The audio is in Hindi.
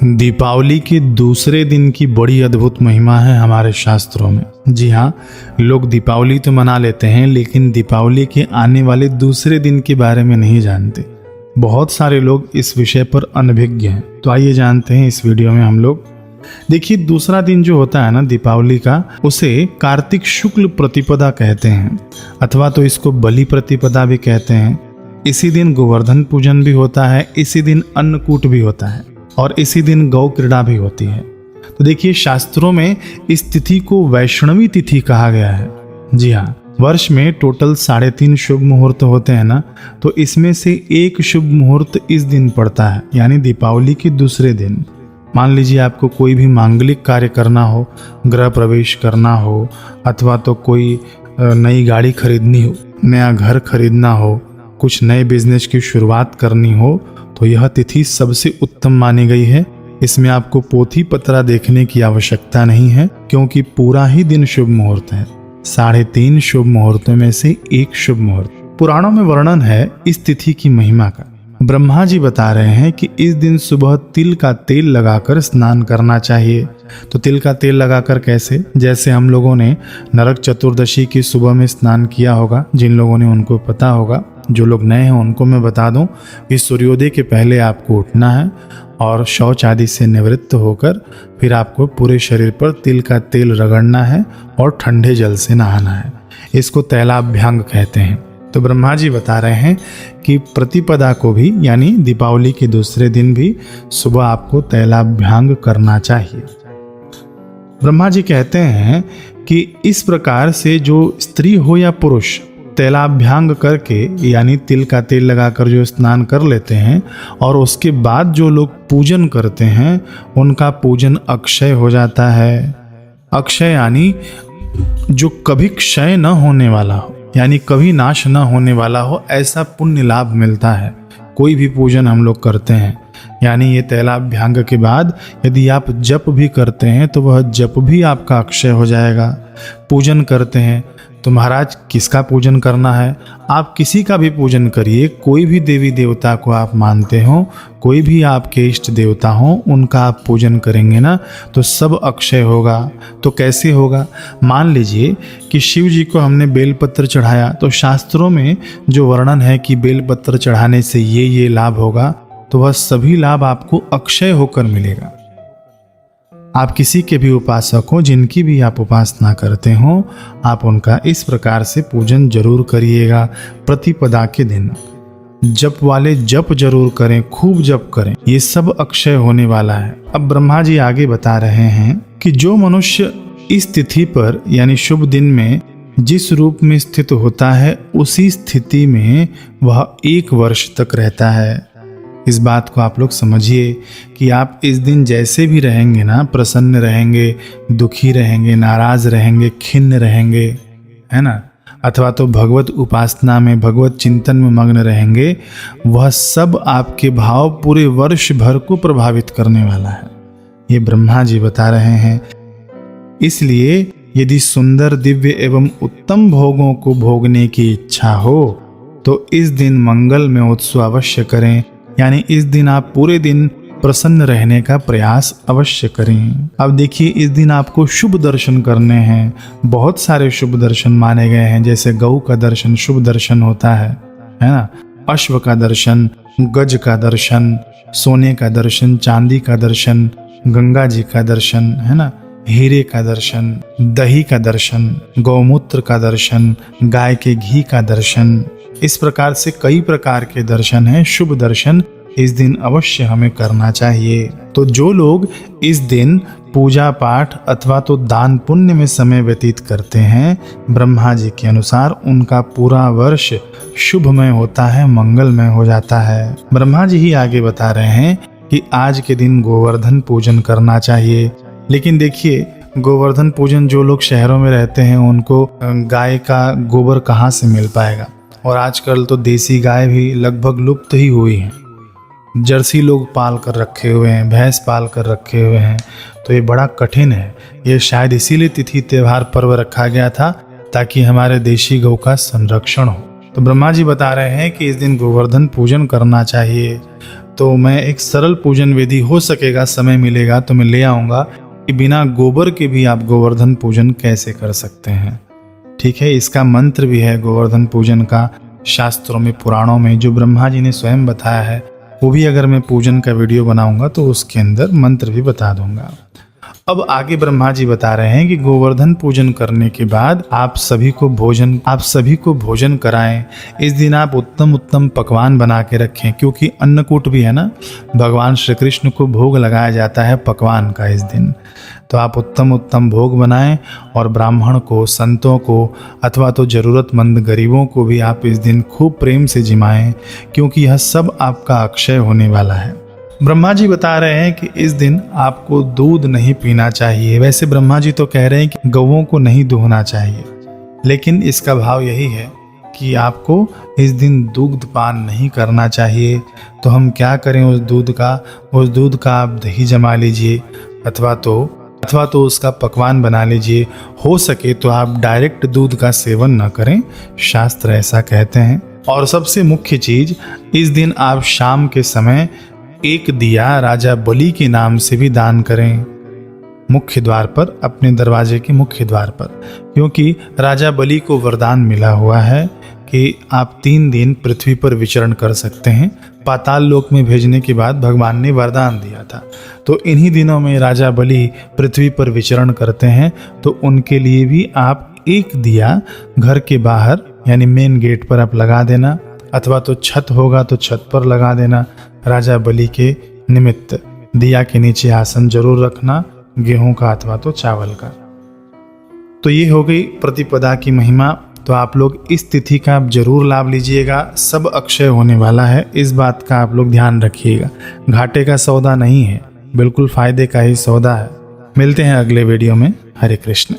दीपावली के दूसरे दिन की बड़ी अद्भुत महिमा है हमारे शास्त्रों में। जी हाँ, लोग दीपावली तो मना लेते हैं लेकिन दीपावली के आने वाले दूसरे दिन के बारे में नहीं जानते। बहुत सारे लोग इस विषय पर अनभिज्ञ हैं। तो आइए जानते हैं इस वीडियो में हम लोग। देखिए, दूसरा दिन जो होता है ना दीपावली का, उसे कार्तिक शुक्ल प्रतिपदा कहते हैं, अथवा तो इसको बलि प्रतिपदा भी कहते हैं। इसी दिन गोवर्धन पूजन भी होता है, इसी दिन अन्नकूट भी होता है और इसी दिन गौ क्रीड़ा भी होती है। तो देखिए, शास्त्रों में इस तिथि को वैष्णवी तिथि कहा गया है। जी हाँ, वर्ष में टोटल 3.5 शुभ मुहूर्त होते हैं ना, तो इसमें से एक शुभ मुहूर्त इस दिन पड़ता है, यानी दीपावली के दूसरे दिन। मान लीजिए आपको कोई भी मांगलिक कार्य करना हो, गृह प्रवेश करना हो, अथवा तो कोई नई गाड़ी खरीदनी हो, नया घर खरीदना हो, कुछ नए बिजनेस की शुरुआत करनी हो, तो यह तिथि सबसे उत्तम मानी गई है। इसमें आपको पोथी पत्रा देखने की आवश्यकता नहीं है, क्योंकि पूरा ही दिन शुभ मुहूर्त है। 3.5 शुभ मुहूर्तों में से एक शुभ मुहूर्त। पुराणों में वर्णन है इस तिथि की महिमा का। ब्रह्मा जी बता रहे हैं कि इस दिन सुबह तिल का तेल लगाकर स्नान करना चाहिए। तो तिल का तेल लगाकर कैसे? जैसे हम लोगों ने नरक चतुर्दशी की सुबह में स्नान किया होगा, जिन लोगों ने उनको पता होगा। जो लोग नए हैं उनको मैं बता दूं कि सूर्योदय के पहले आपको उठना है और शौच आदि से निवृत्त होकर फिर आपको पूरे शरीर पर तिल का तेल रगड़ना है और ठंडे जल से नहाना है। इसको तैलाभ्यंग कहते हैं। तो ब्रह्मा जी बता रहे हैं कि प्रतिपदा को भी, यानी दीपावली के दूसरे दिन भी सुबह आपको तैलाभ्यंग करना चाहिए। ब्रह्मा जी कहते हैं कि इस प्रकार से जो स्त्री हो या पुरुष तैलाभ्यंग करके, यानी तिल का तेल लगाकर जो स्नान कर लेते हैं और उसके बाद जो लोग पूजन करते हैं, उनका पूजन अक्षय हो जाता है। अक्षय यानी जो कभी क्षय न होने वाला हो, यानी कभी नाश न होने वाला हो, ऐसा पुण्य लाभ मिलता है। कोई भी पूजन हम लोग करते हैं, यानी ये तैलाभ्यंग के बाद यदि आप जप भी करते हैं तो वह जप भी आपका अक्षय हो जाएगा। पूजन करते हैं तो महाराज किसका पूजन करना है? आप किसी का भी पूजन करिए, कोई भी देवी देवता को आप मानते हो, कोई भी आपके इष्ट देवता हो, उनका आप पूजन करेंगे ना तो सब अक्षय होगा। तो कैसे होगा? मान लीजिए कि शिव जी को हमने बेलपत्र चढ़ाया, तो शास्त्रों में जो वर्णन है कि बेलपत्र चढ़ाने से ये लाभ होगा, तो वह सभी लाभ आपको अक्षय होकर मिलेगा। आप किसी के भी उपासक हो, जिनकी भी आप उपासना करते हो, आप उनका इस प्रकार से पूजन जरूर करिएगा। प्रतिपदा के दिन जप वाले जप जरूर करें, खूब जप करें, ये सब अक्षय होने वाला है। अब ब्रह्मा जी आगे बता रहे हैं कि जो मनुष्य इस तिथि पर, यानी शुभ दिन में जिस रूप में स्थित होता है, उसी स्थिति में वह 1 वर्ष तक रहता है। इस बात को आप लोग समझिए कि आप इस दिन जैसे भी रहेंगे ना, प्रसन्न रहेंगे, दुखी रहेंगे, नाराज रहेंगे, खिन्न रहेंगे, है ना, अथवा तो भगवत उपासना में, भगवत चिंतन में मग्न रहेंगे, वह सब आपके भाव पूरे वर्ष भर को प्रभावित करने वाला है। ये ब्रह्मा जी बता रहे हैं। इसलिए यदि सुंदर, दिव्य एवं उत्तम भोगों को भोगने की इच्छा हो तो इस दिन मंगल में उत्सव अवश्य करें, यानी इस दिन आप पूरे दिन प्रसन्न रहने का प्रयास अवश्य करें। अब देखिए, इस दिन आपको शुभ दर्शन करने हैं। बहुत सारे शुभ दर्शन माने गए हैं, जैसे गौ का दर्शन शुभ दर्शन होता है ना, अश्व का दर्शन, गज का दर्शन, सोने का दर्शन, चांदी का दर्शन, गंगा जी का दर्शन, है ना, हीरे का दर्शन, दही का दर्शन, गौमूत्र का दर्शन, गाय के घी का दर्शन। इस प्रकार से कई प्रकार के दर्शन हैं, शुभ दर्शन इस दिन अवश्य हमें करना चाहिए। तो जो लोग इस दिन पूजा पाठ अथवा तो दान पुण्य में समय व्यतीत करते हैं, ब्रह्मा जी के अनुसार उनका पूरा वर्ष शुभमय होता है, मंगलमय हो जाता है। ब्रह्मा जी ही आगे बता रहे हैं कि आज के दिन गोवर्धन पूजन करना चाहिए। लेकिन देखिए, गोवर्धन पूजन जो लोग शहरों में रहते हैं उनको गाय का गोबर कहाँ से मिल पाएगा? और आजकल तो देसी गाय भी लगभग लुप्त ही हुई हैं। जर्सी लोग पाल कर रखे हुए हैं, भैंस पाल कर रखे हुए हैं, तो ये बड़ा कठिन है। ये शायद इसीलिए तिथि त्यौहार पर्व रखा गया था, ताकि हमारे देशी गौ का संरक्षण हो। तो ब्रह्मा जी बता रहे हैं कि इस दिन गोवर्धन पूजन करना चाहिए। तो मैं एक सरल पूजन विधि, हो सकेगा समय मिलेगा तो मैं ले आऊँगा कि बिना गोबर के भी आप गोवर्धन पूजन कैसे कर सकते हैं। ठीक है, इसका मंत्र भी है गोवर्धन पूजन का शास्त्रों में, पुराणों में, जो ब्रह्मा जी ने स्वयं बताया है। वो भी अगर मैं पूजन का वीडियो बनाऊंगा तो उसके अंदर मंत्र भी बता दूंगा। अब आगे ब्रह्मा जी बता रहे हैं कि गोवर्धन पूजन करने के बाद आप सभी को भोजन कराएं। इस दिन आप उत्तम उत्तम पकवान बना के रखें, क्योंकि अन्नकूट भी है ना, भगवान श्री कृष्ण को भोग लगाया जाता है पकवान का इस दिन। तो आप उत्तम उत्तम भोग बनाएं और ब्राह्मण को, संतों को अथवा तो ज़रूरतमंद गरीबों को भी आप इस दिन खूब प्रेम से जिमाएं, क्योंकि यह सब आपका अक्षय होने वाला है। ब्रह्मा जी बता रहे हैं कि इस दिन आपको दूध नहीं पीना चाहिए। वैसे ब्रह्मा जी तो कह रहे हैं कि गौओं को नहीं दूहना चाहिए, लेकिन इसका भाव यही है कि आपको इस दिन दुग्ध पान नहीं करना चाहिए। तो हम क्या करें उस दूध का आप दही जमा लीजिए अथवा तो उसका पकवान बना लीजिए। हो सके तो आप डायरेक्ट दूध का सेवन न करें, शास्त्र ऐसा कहते हैं। और सबसे मुख्य चीज, इस दिन आप शाम के समय एक दिया राजा बलि के नाम से भी दान करें, मुख्य द्वार पर, अपने दरवाजे के मुख्य द्वार पर, क्योंकि राजा बलि को वरदान मिला हुआ है कि आप 3 दिन पृथ्वी पर विचरण कर सकते हैं। पाताल लोक में भेजने के बाद भगवान ने वरदान दिया था। तो इन्हीं दिनों में राजा बलि पृथ्वी पर विचरण करते हैं, तो उनके लिए भी आप एक दिया घर के बाहर यानी मेन गेट पर आप लगा देना, अथवा तो छत होगा तो छत पर लगा देना। राजा बलि के निमित्त दिया के नीचे आसन जरूर रखना, गेहूं का अथवा तो चावल का। तो ये हो गई प्रतिपदा की महिमा। तो आप लोग इस तिथि का आप जरूर लाभ लीजिएगा, सब अक्षय होने वाला है, इस बात का आप लोग ध्यान रखिएगा। घाटे का सौदा नहीं है, बिल्कुल फायदे का ही सौदा है। मिलते हैं अगले वीडियो में। हरे कृष्ण।